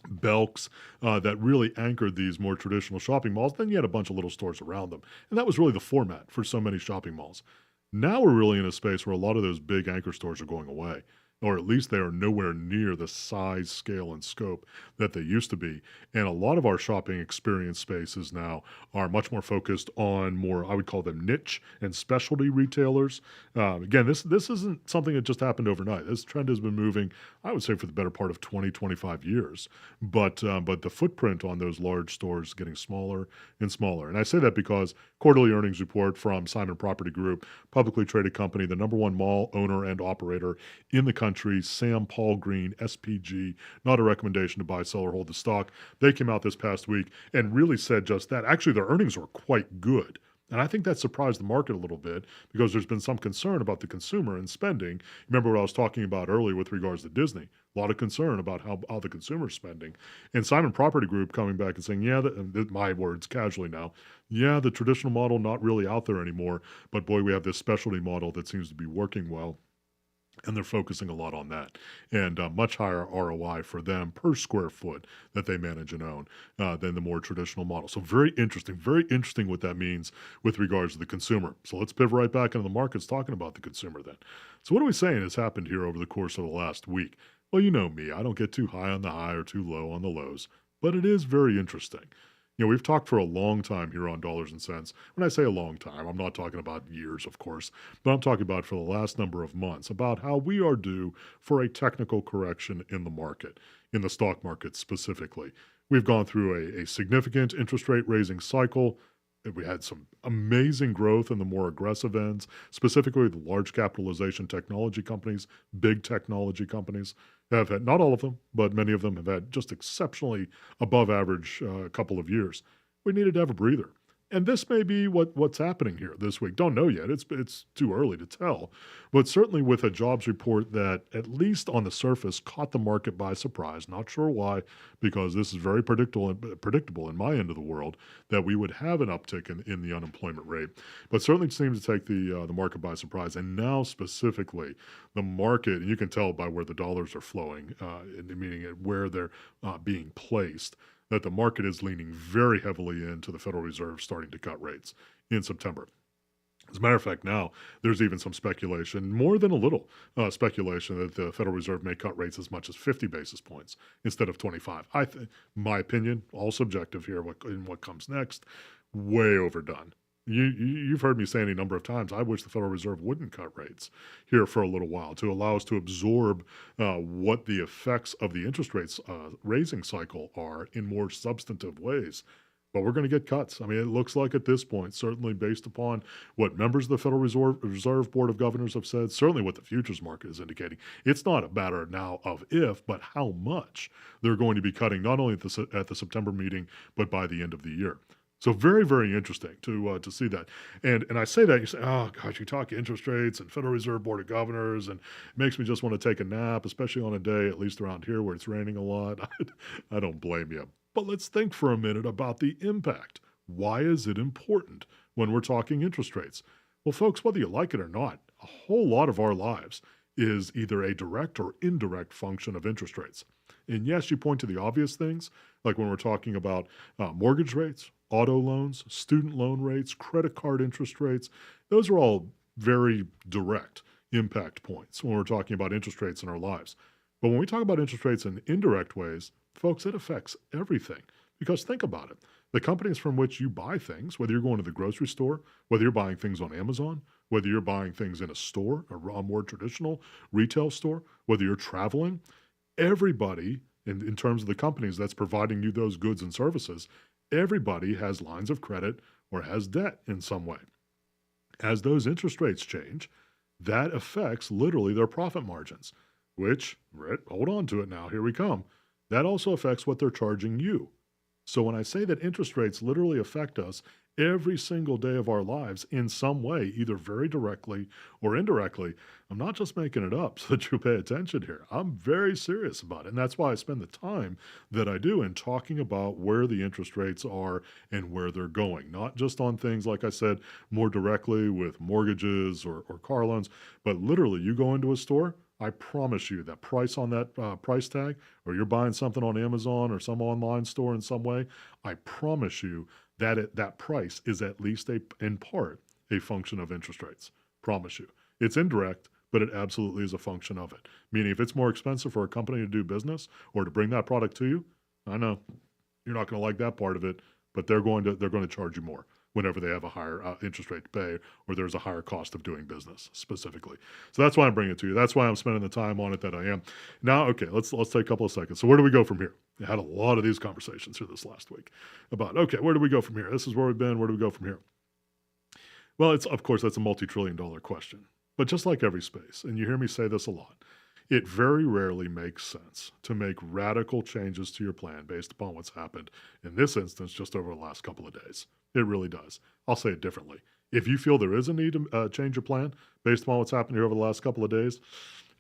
Belk's, that really anchored these more traditional shopping malls. Then you had a bunch of little stores around them. And that was really the format for so many shopping malls. Now we're really in a space where a lot of those big anchor stores are going away, or at least they are nowhere near the size, scale, and scope that they used to be. And a lot of our shopping experience spaces now are much more focused on more, I would call them niche and specialty retailers. Again, this isn't something that just happened overnight. This trend has been moving, I would say, for the better part of 20, 25 years. But the footprint on those large stores is getting smaller and smaller. And I say that because quarterly earnings report from Simon Property Group, publicly traded company, the number one mall owner and operator in the country, Sam Paul Green, SPG, not a recommendation to buy, sell, or hold the stock. They came out this past week and really said just that. Actually, their earnings were quite good. And I think that surprised the market a little bit because there's been some concern about the consumer and spending. Remember what I was talking about earlier with regards to Disney? A lot of concern about how the consumer's spending. And Simon Property Group coming back and saying, my words casually now, the traditional model not really out there anymore, but boy, we have this specialty model that seems to be working well. And they're focusing a lot on that, and much higher ROI for them per square foot that they manage and own than the more traditional model. So very interesting what that means with regards to the consumer. So let's pivot right back into the markets talking about the consumer then. So what are we saying has happened here over the course of the last week? Well, you know me, I don't get too high on the high or too low on the lows, but it is very interesting. We've talked for a long time here on Dollars and Cents. When I say a long time, I'm not talking about years, of course, but I'm talking about for the last number of months about how we are due for a technical correction in the market, in the stock market specifically. We've gone through a significant interest rate raising cycle. We had some amazing growth in the more aggressive ends, specifically the large capitalization technology companies, big technology companies have had, not all of them, but many of them have had just exceptionally above average couple of years. We needed to have a breather. And this may be what's happening here this week. Don't know yet. It's too early to tell. But certainly with a jobs report that, at least on the surface, caught the market by surprise. Not sure why, because this is very predictable in my end of the world that we would have an uptick in the unemployment rate. But certainly seems to take the market by surprise. And now specifically, the market, and you can tell by where the dollars are flowing, meaning where they're being placed, that the market is leaning very heavily into the Federal Reserve starting to cut rates in September. As a matter of fact, now there's even some speculation, more than a little speculation, that the Federal Reserve may cut rates as much as 50 basis points instead of 25. My opinion, all subjective here, what comes next, way overdone. You've heard me say any number of times, I wish the Federal Reserve wouldn't cut rates here for a little while to allow us to absorb what the effects of the interest rates raising cycle are in more substantive ways. But we're going to get cuts. I mean, it looks like at this point, certainly based upon what members of the Federal Reserve Board of Governors have said, certainly what the futures market is indicating, it's not a matter now of if, but how much they're going to be cutting, not only at the September meeting, but by the end of the year. So very, very interesting to see that. And I say that, you say, oh, gosh, you talk interest rates and Federal Reserve Board of Governors, and it makes me just want to take a nap, especially on a day, at least around here, where it's raining a lot. I don't blame you. But let's think for a minute about the impact. Why is it important when we're talking interest rates? Well, folks, whether you like it or not, a whole lot of our lives is either a direct or indirect function of interest rates. And yes, you point to the obvious things, like when we're talking about mortgage rates, auto loans, student loan rates, credit card interest rates. Those are all very direct impact points when we're talking about interest rates in our lives. But when we talk about interest rates in indirect ways, folks, it affects everything. Because think about it. The companies from which you buy things, whether you're going to the grocery store, whether you're buying things on Amazon, whether you're buying things in a store, a more traditional retail store, whether you're traveling, everybody, in terms of the companies that's providing you those goods and services, everybody has lines of credit or has debt in some way. As those interest rates change, that affects literally their profit margins, which, hold on to it now, here we come, that also affects what they're charging you. So when I say that interest rates literally affect us every single day of our lives in some way, either very directly or indirectly, I'm not just making it up so that you pay attention here. I'm very serious about it. And that's why I spend the time that I do in talking about where the interest rates are and where they're going. Not just on things, like I said, more directly with mortgages or car loans, but literally you go into a store, I promise you that price on that price tag, or you're buying something on Amazon or some online store in some way, I promise you that that price is at least in part a function of interest rates. Promise you. It's indirect, but it absolutely is a function of it. Meaning if it's more expensive for a company to do business or to bring that product to you, I know you're not going to like that part of it, but they're going to charge you more whenever they have a higher interest rate to pay, or there's a higher cost of doing business specifically. So that's why I'm bringing it to you. That's why I'm spending the time on it that I am. Now, okay, let's take a couple of seconds. So where do we go from here? I had a lot of these conversations here this last week about, okay, where do we go from here? This is where we've been. Where do we go from here? Well, of course, that's a multi-trillion-dollar question. But just like every space, and you hear me say this a lot, it very rarely makes sense to make radical changes to your plan based upon what's happened, in this instance, just over the last couple of days. It really does. I'll say it differently. If you feel there is a need to change your plan based upon what's happened here over the last couple of days,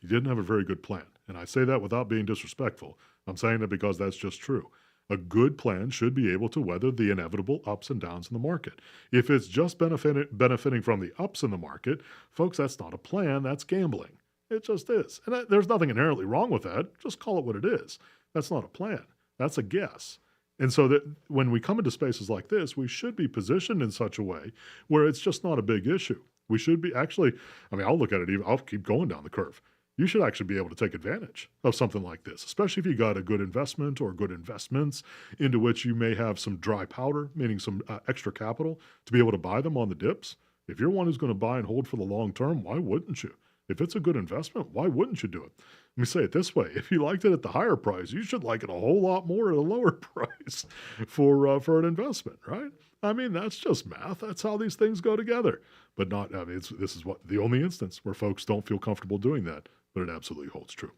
you didn't have a very good plan. And I say that without being disrespectful. I'm saying it because that's just true. A good plan should be able to weather the inevitable ups and downs in the market. If it's just benefiting from the ups in the market, folks, that's not a plan, that's gambling. It just is. And there's nothing inherently wrong with that. Just call it what it is. That's not a plan. That's a guess. And so that when we come into spaces like this, we should be positioned in such a way where it's just not a big issue. We should be I'll look at it, I'll keep going down the curve. You should actually be able to take advantage of something like this, especially if you got a good investment or good investments into which you may have some dry powder, meaning some extra capital to be able to buy them on the dips. If you're one who's going to buy and hold for the long term, why wouldn't you? If it's a good investment, why wouldn't you do it? Let me say it this way. If you liked it at the higher price, you should like it a whole lot more at a lower price for an investment, right? I mean, that's just math. That's how these things go together. But not, I mean, this is the only instance where folks don't feel comfortable doing that, but it absolutely holds true.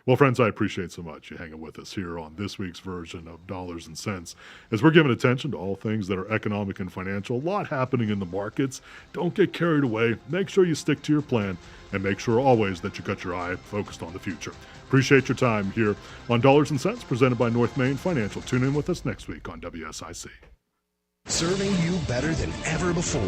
Well, friends, I appreciate so much you hanging with us here on this week's version of Dollars and Cents. As we're giving attention to all things that are economic and financial, a lot happening in the markets. Don't get carried away. Make sure you stick to your plan and make sure always that you got your eye focused on the future. Appreciate your time here on Dollars and Cents presented by North Main Financial. Tune in with us next week on WSIC. Serving you better than ever before.